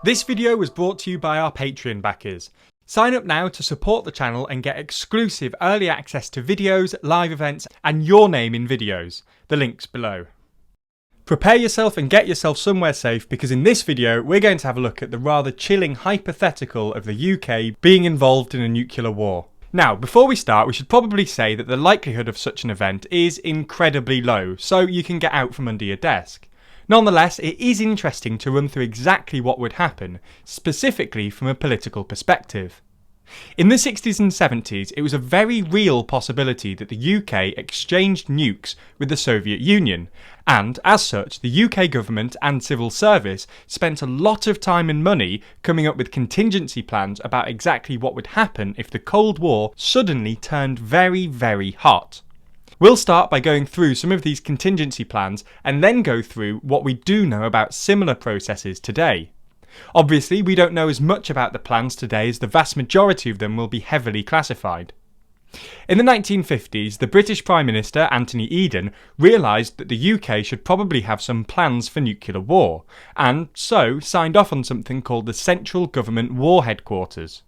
This video was brought to you by our Patreon backers. Sign up now to support the channel and get exclusive early access to videos, live events, and your name in videos. The link's below. Prepare yourself and get yourself somewhere safe, because in this video we're going to have a look at the rather chilling hypothetical of the UK being involved in a nuclear war. Now, before we start, we should probably say that the likelihood of such an event is incredibly low, so you can get out from under your desk. Nonetheless, it is interesting to run through exactly what would happen, specifically from a political perspective. In the 60s and 70s, it was a very real possibility that the UK exchanged nukes with the Soviet Union, and as such, the UK government and civil service spent a lot of time and money coming up with contingency plans about exactly what would happen if the Cold War suddenly turned very, very hot. We'll start by going through some of these contingency plans and then go through what we do know about similar processes today. Obviously, we don't know as much about the plans today, as the vast majority of them will be heavily classified. In the 1950s, the British Prime Minister, Anthony Eden, realised that the UK should probably have some plans for nuclear war, and so signed off on something called the Central Government War Headquarters.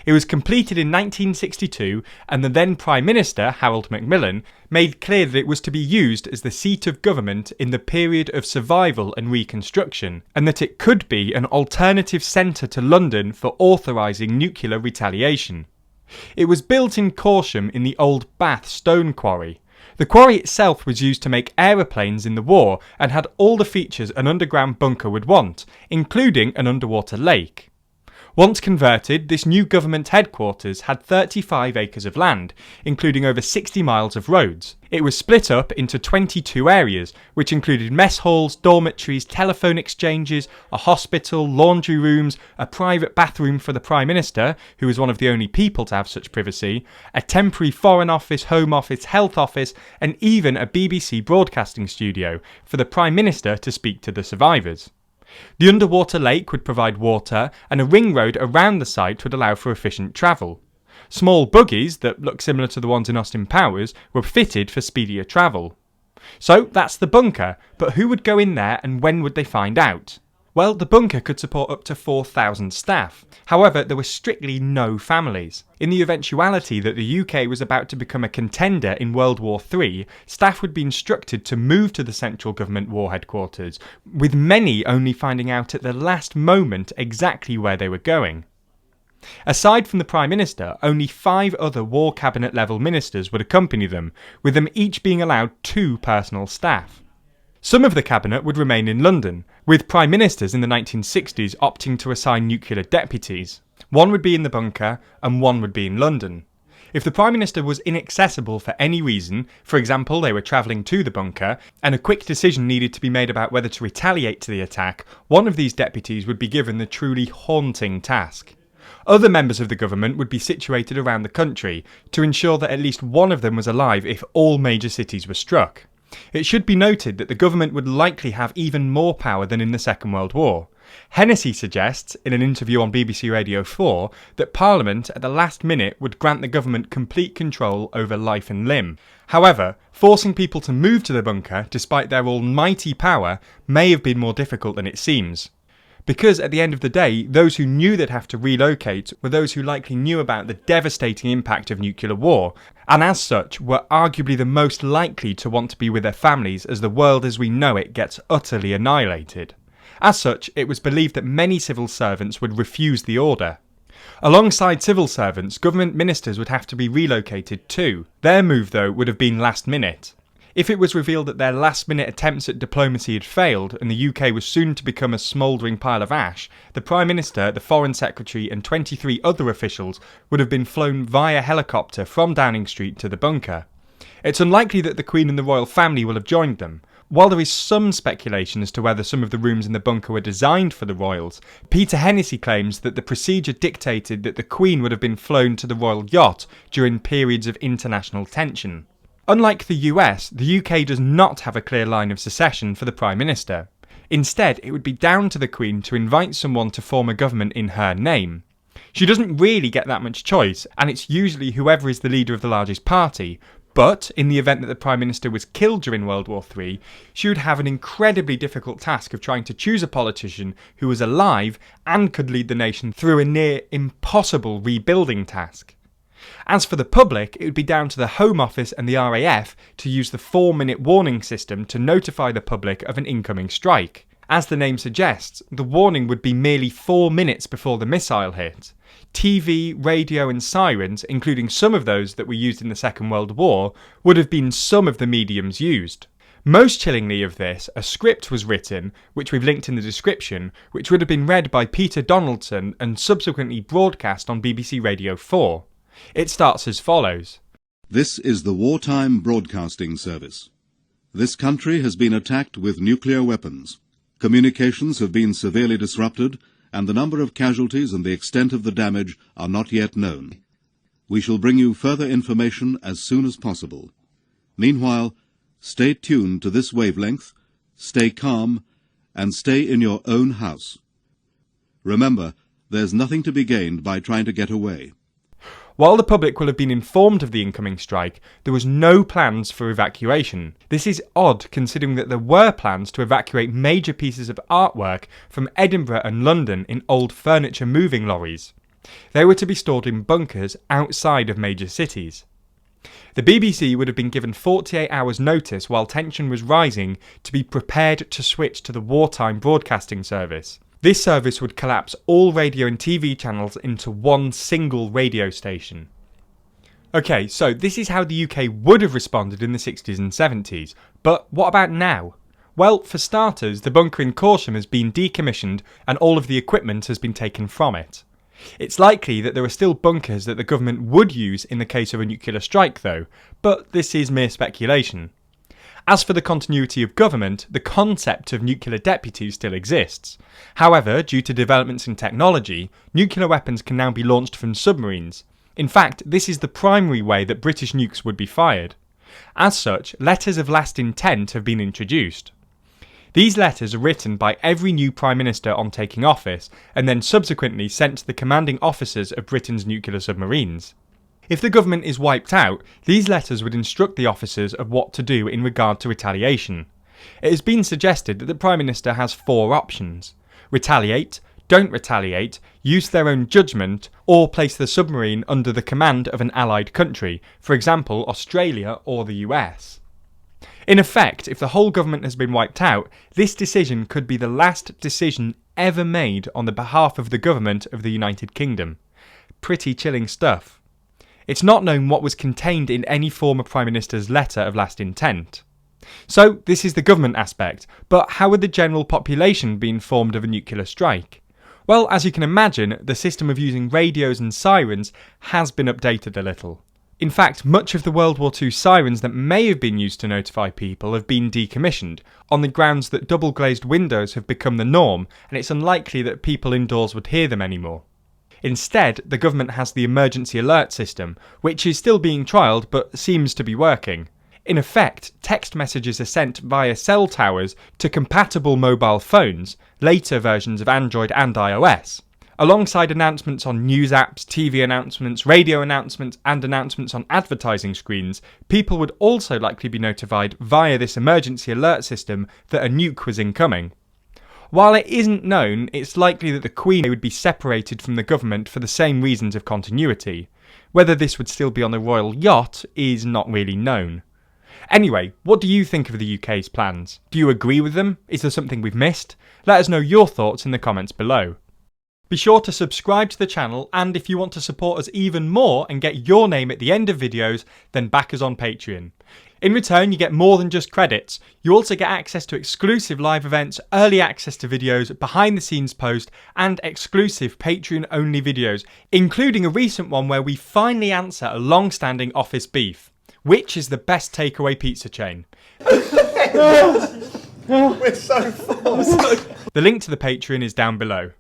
It was completed in 1962, and the then Prime Minister, Harold Macmillan, made clear that it was to be used as the seat of government in the period of survival and reconstruction, and that it could be an alternative centre to London for authorising nuclear retaliation. It was built in Corsham in the old Bath stone quarry. The quarry itself was used to make aeroplanes in the war and had all the features an underground bunker would want, including an underwater lake. Once converted, this new government headquarters had 35 acres of land, including over 60 miles of roads. It was split up into 22 areas, which included mess halls, dormitories, telephone exchanges, a hospital, laundry rooms, a private bathroom for the Prime Minister, who was one of the only people to have such privacy, a temporary Foreign Office, Home Office, Health Office, and even a BBC broadcasting studio for the Prime Minister to speak to the survivors. The underwater lake would provide water, and a ring road around the site would allow for efficient travel. Small buggies, that look similar to the ones in Austin Powers, were fitted for speedier travel. So that's the bunker, but who would go in there and when would they find out? Well, the bunker could support up to 4,000 staff. However, there were strictly no families. In the eventuality that the UK was about to become a contender in World War III, staff would be instructed to move to the Central Government War Headquarters, with many only finding out at the last moment exactly where they were going. Aside from the Prime Minister, only 5 other War Cabinet level ministers would accompany them, with them each being allowed 2 personal staff. Some of the cabinet would remain in London, with prime ministers in the 1960s opting to assign nuclear deputies. One would be in the bunker and one would be in London. If the Prime Minister was inaccessible for any reason, for example they were travelling to the bunker, and a quick decision needed to be made about whether to retaliate to the attack, one of these deputies would be given the truly haunting task. Other members of the government would be situated around the country to ensure that at least one of them was alive if all major cities were struck. It should be noted that the government would likely have even more power than in the Second World War. Hennessy suggests, in an interview on BBC Radio 4, that Parliament at the last minute would grant the government complete control over life and limb. However, forcing people to move to the bunker, despite their almighty power, may have been more difficult than it seems. Because at the end of the day, those who knew they'd have to relocate were those who likely knew about the devastating impact of nuclear war, and as such were arguably the most likely to want to be with their families as the world as we know it gets utterly annihilated. As such, it was believed that many civil servants would refuse the order. Alongside civil servants, government ministers would have to be relocated too. Their move, though, would have been last minute. If it was revealed that their last-minute attempts at diplomacy had failed and the UK was soon to become a smouldering pile of ash, the Prime Minister, the Foreign Secretary and 23 other officials would have been flown via helicopter from Downing Street to the bunker. It's unlikely that the Queen and the royal family will have joined them. While there is some speculation as to whether some of the rooms in the bunker were designed for the royals, Peter Hennessy claims that the procedure dictated that the Queen would have been flown to the royal yacht during periods of international tension. Unlike the US, the UK does not have a clear line of succession for the Prime Minister. Instead, it would be down to the Queen to invite someone to form a government in her name. She doesn't really get that much choice, and it's usually whoever is the leader of the largest party, But in the event that the Prime Minister was killed during World War III, she would have an incredibly difficult task of trying to choose a politician who was alive and could lead the nation through a near impossible rebuilding task. As for the public, it would be down to the Home Office and the RAF to use the 4-minute warning system to notify the public of an incoming strike. As the name suggests, the warning would be merely 4 minutes before the missile hit. TV, radio and sirens, including some of those that were used in the Second World War, would have been some of the mediums used. Most chillingly of this, a script was written, which we've linked in the description, which would have been read by Peter Donaldson and subsequently broadcast on BBC Radio 4. It starts as follows. This is the Wartime Broadcasting Service. This country has been attacked with nuclear weapons. Communications have been severely disrupted, and the number of casualties and the extent of the damage are not yet known. We shall bring you further information as soon as possible. Meanwhile, stay tuned to this wavelength, stay calm, and stay in your own house. Remember, there's nothing to be gained by trying to get away. While the public will have been informed of the incoming strike, there was no plans for evacuation. This is odd considering that there were plans to evacuate major pieces of artwork from Edinburgh and London in old furniture moving lorries. They were to be stored in bunkers outside of major cities. The BBC would have been given 48 hours notice while tension was rising to be prepared to switch to the Wartime Broadcasting Service. This service would collapse all radio and TV channels into one single radio station. Okay, so this is how the UK would have responded in the 60s and 70s, but what about now? Well, for starters, the bunker in Corsham has been decommissioned and all of the equipment has been taken from it. It's likely that there are still bunkers that the government would use in the case of a nuclear strike though, but this is mere speculation. As for the continuity of government, the concept of nuclear deputies still exists. However, due to developments in technology, nuclear weapons can now be launched from submarines. In fact, this is the primary way that British nukes would be fired. As such, letters of last intent have been introduced. These letters are written by every new Prime Minister on taking office, and then subsequently sent to the commanding officers of Britain's nuclear submarines. If the government is wiped out, these letters would instruct the officers of what to do in regard to retaliation. It has been suggested that the Prime Minister has 4 options: retaliate, don't retaliate, use their own judgment, or place the submarine under the command of an allied country, for example Australia or the US. In effect, if the whole government has been wiped out, this decision could be the last decision ever made on the behalf of the government of the United Kingdom. Pretty chilling stuff. It's not known what was contained in any former Prime Minister's letter of last intent. So, this is the government aspect, but how would the general population be informed of a nuclear strike? Well, as you can imagine, the system of using radios and sirens has been updated a little. In fact, much of the World War II sirens that may have been used to notify people have been decommissioned, on the grounds that double-glazed windows have become the norm, and it's unlikely that people indoors would hear them anymore. Instead, the government has the emergency alert system, which is still being trialled but seems to be working. In effect, text messages are sent via cell towers to compatible mobile phones, later versions of Android and iOS. Alongside announcements on news apps, TV announcements, radio announcements and announcements on advertising screens, people would also likely be notified via this emergency alert system that a nuke was incoming. While it isn't known, it's likely that the Queen would be separated from the government for the same reasons of continuity. Whether this would still be on the royal yacht is not really known. Anyway, what do you think of the UK's plans? Do you agree with them? Is there something we've missed? Let us know your thoughts in the comments below. Be sure to subscribe to the channel, and if you want to support us even more and get your name at the end of videos, then back us on Patreon. In return, you get more than just credits. You also get access to exclusive live events, early access to videos, behind the scenes posts, and exclusive Patreon only videos, including a recent one where we finally answer a long-standing office beef. Which is the best takeaway pizza chain? We're so full. The link to the Patreon is down below.